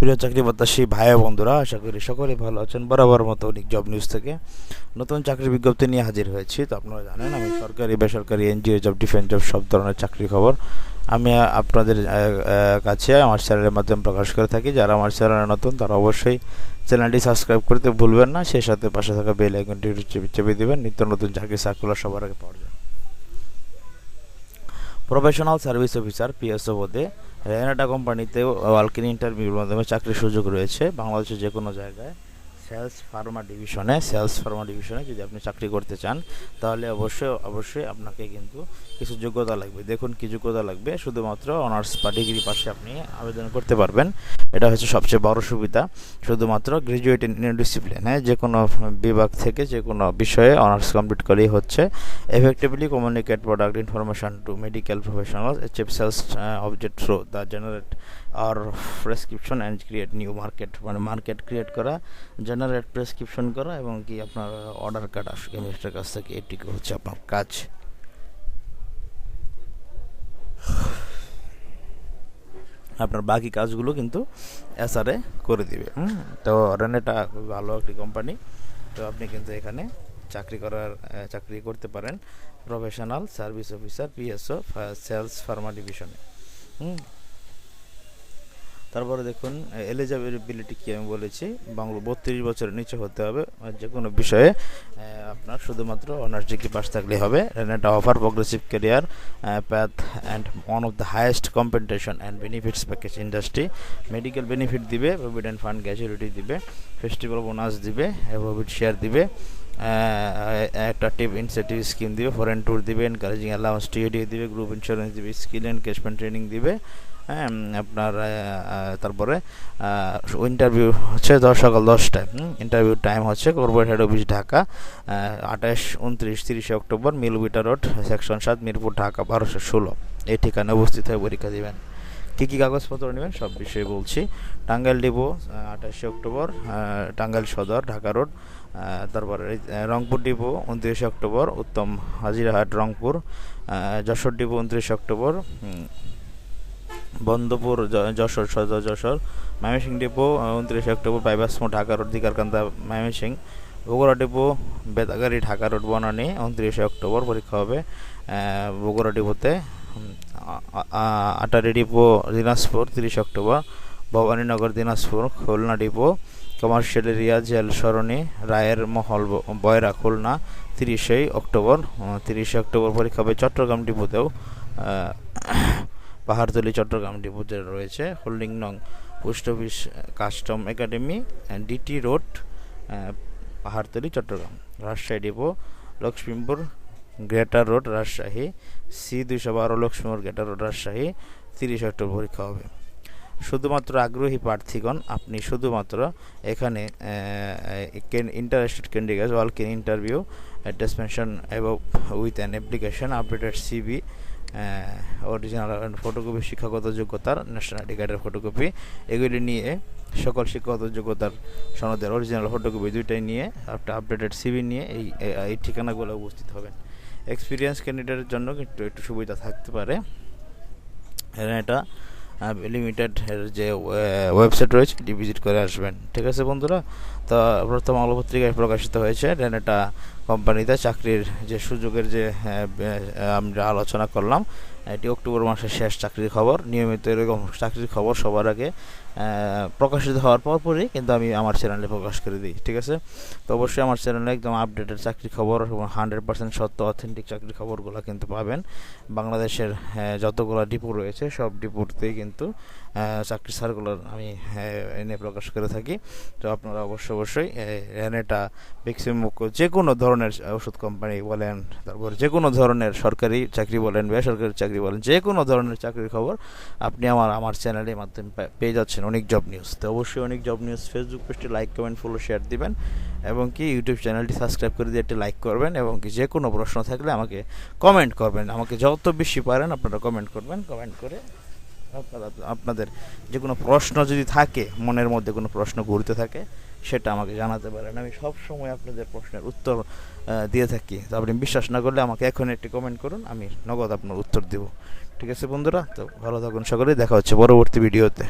প্রিয় চাকরি প্রত্যাশী ভাই ও বন্ধুরা, আশা করি সকলে ভালো আছেন। বরাবর মতো অনেক জব নিউজ থেকে নতুন চাকরির বিজ্ঞপ্তি নিয়ে হাজির হয়েছি। তো আপনারা জানেন আমি সরকারি বেসরকারি এনজিও জব, ডিফেন্স জব সব ধরনের চাকরির খবর আমি আপনাদের কাছে আমার চ্যানেলের মাধ্যমে প্রকাশ করে থাকি। যারা আমার চ্যানেলে নতুন তারা অবশ্যই চ্যানেলটি সাবস্ক্রাইব করতে ভুলবেন না। সেই সাথে পাশে থাকা বেল আইকনটি চেপে দেবেন নিত্য নতুন চাকরি সার্কুলার সবার আগে পাওয়ার জন্য। প্রফেশনাল সার্ভিস অফিসার পিএসও পদে রেনাটা কোম্পানিতে ওয়াক ইন ইন্টারভিউর মাধ্যমে চাকরির সুযোগ রয়েছে। বাংলাদেশের যে কোনো জায়গায় সেলস ফার্মা ডিভিশনে যদি আপনি চাকরি করতে চান তাহলে অবশ্যই আপনাকে কিন্তু কিছু যোগ্যতা লাগবে। দেখুন কি যোগ্যতা লাগবে, শুধুমাত্র অনার্স বা ডিগ্রি পাশে আপনি আবেদন করতে পারবেন। এটা হচ্ছে সবচেয়ে বড় সুবিধা। শুধুমাত্র গ্রাজুয়েট ইন ডিসিপ্লিন, যে কোনো বিভাগ থেকে যে কোনো বিষয়ে অনার্স কমপ্লিট করেই হচ্ছে। Effectively communicate product information to medical professional achieve sales object through the generate আর prescription and create new market, মানে মার্কেট ক্রিয়েট করা, জেনারেট প্রেসক্রিপশন করা এবং কি আপনার অর্ডার কাটা কেমিস্টের কাছ থেকে, এটিকে হচ্ছে আপনার কাজ। আপনার বাকি কাজগুলো কিন্তু এসআরএ করে দিবে। তো রেনেটা খুব ভালো একটি কোম্পানি। তো আপনি কিন্তু এখানে চাকরি করতে পারেন professional service officer PSO sales pharma ডিভিশনে। তারপরে দেখুন এলিজিবিলিটি কি আমি বলেছি, বাংলা 32 বছরের নিচে হতে হবে। যে কোনো বিষয়ে আপনার শুধুমাত্র অনার্স ডিগ্রি পাস থাকলে হবে। Renata offer progressive career path and one of the highest compensation and benefits package industry. Medical benefit দিবে, প্রভিডেন্ট ফান্ড গ্র্যাচুইটি দিবে, ফেস্টিভ্যাল বোনাস দিবে, প্রফিট শেয়ার দিবে, অ্যাট্রাকটিভ ইনসেন্টিভ স্কিম দিবে, ফরেন ট্যুর দিবে, encouraging allowance TAD দিবে, group insurance দিবে, skill engagement training দিবে। আপনার তারপরে ইন্টারভিউ হচ্ছে সকাল 10টায়। ইন্টারভিউ টাইম হচ্ছে corporate head office Dhaka, 28, 29, 30 October, মিলবিটা রোড, সেকশন 7, মিরপুর, ঢাকা 1216। এই ঠিকানায় উপস্থিত হয়ে পরীক্ষা দেবেন। কী কী কাগজপত্র নেবেন সব বিষয়ে বলছি। টাঙ্গাইল ডিপো 28 অক্টোবর, টাঙ্গাইল সদর, ঢাকা রোড। তারপরে Rangpur depot 29 October, Uttam Hajirhat, Rangpur. Jessore depot 29 October, Bandpur, Jessore Sadar, Jessore. Mymensingh depot 29 October, bypass মোড়, Dhaka road, Digarkanda, Mymensingh. Bogura depot Betagari, Dhaka road, Banani 29 October পরীক্ষা হবে বগুড়া ডিপোতে। Atari depot Dinajpur 30 October, Bhabaninagar, Dinajpur. Khulna depot commercial area, jail সরণি, রায়ের মহল, বয়রা, খুলনা 30 অক্টোবর। 30 অক্টোবর পরীক্ষা হবে চট্টগ্রাম ডিপোতেও, পাহাড়তলী চট্টগ্রাম ডিপোতে রয়েছে। হোল্ডিং নং post office custom academy, DT road, Pahartali Chattogram. Rajshahi depot Laxmipur greater road, Rajshahi, C212 Laxmipur greater road, Rajshahi. 30 October পরীক্ষা হবে। শুধুমাত্র আগ্রহী প্রার্থীগণ আপনি শুধুমাত্র এখানে interested candidates walk in interview attachment এবং with an application updated CV, original photocopy, শিক্ষাগত যোগ্যতার ন্যাশনাল আইডি কার্ডের ফটোকপি, এগুলি নিয়ে সকল শিক্ষাগত যোগ্যতার সনদের অরিজিনাল ফটোকপি দুইটাই নিয়ে একটা আপডেটেড সিভি নিয়ে এই ঠিকানাগুলো উপস্থিত হবেন। এক্সপিরিয়েন্স ক্যান্ডিডেটের জন্য একটু সুবিধা থাকতে পারে। এটা লিমিটেড যে ওয়েবসাইট রয়েছে এটি ভিজিট করে আসবেন। ঠিক আছে বন্ধুরা, তো প্রথম আলো পত্রিকায় প্রকাশিত হয়েছে রেনেটা কোম্পানিতে চাকরির যে সুযোগের যে আমরা আলোচনা করলাম, এটি অক্টোবর মাসের শেষ চাকরির খবর। নিয়মিত এরকম চাকরির খবর সবার আগে প্রকাশিত হওয়ার পরপরই কিন্তু আমি আমার চ্যানেলে প্রকাশ করে দিই। ঠিক আছে, তো অবশ্যই আমার চ্যানেলে একদম আপডেটেড চাকরির খবর এবং 100% সত্য অথেন্টিক চাকরির খবরগুলো কিন্তু পাবেন। বাংলাদেশের যতগুলো ডিপো রয়েছে সব ডিপোতেই কিন্তু চাকরি সার্কুলার আমি এনে প্রকাশ করে থাকি। তো আপনারা অবশ্যই রেনেটা ম্যাক্সিমাম যে কোনো ধরনের ওষুধ কোম্পানি বলেন, তারপর যে কোনো ধরনের সরকারি চাকরি বলেন, বেসরকারি চাকরি বলেন, যে কোনো ধরনের চাকরির খবর আপনি আমার চ্যানেলের মাধ্যমে পেয়ে যাচ্ছেন অনেক জব নিউজ। তো অবশ্যই অনেক জব নিউজ ফেসবুক পেজটি লাইক, কমেন্ট, ফলো, শেয়ার দিবেন এবং কি ইউটিউব চ্যানেলটি সাবস্ক্রাইব করে দিয়ে একটি লাইক করবেন এবং কি যে কোনো প্রশ্ন থাকলে আমাকে কমেন্ট করবেন। আমাকে যত বেশি পারেন আপনারা কমেন্ট করবেন। কমেন্ট করে আপনাদের যে কোনো প্রশ্ন যদি থাকে, মনের মধ্যে কোনো প্রশ্ন ঘুরতে থাকে, সেটা আমাকে জানাতে পারেন। আমি সব সময় আপনাদের প্রশ্নের উত্তর দিয়ে থাকি। তো আপনি বিশ্বাস না করলে আমাকে এখন একটি কমেন্ট করুন, আমি নগদ আপনার উত্তর দেব। ঠিক আছে বন্ধুরা, তো ভালো থাকুন সকলেই, দেখা হচ্ছে পরবর্তী ভিডিওতে।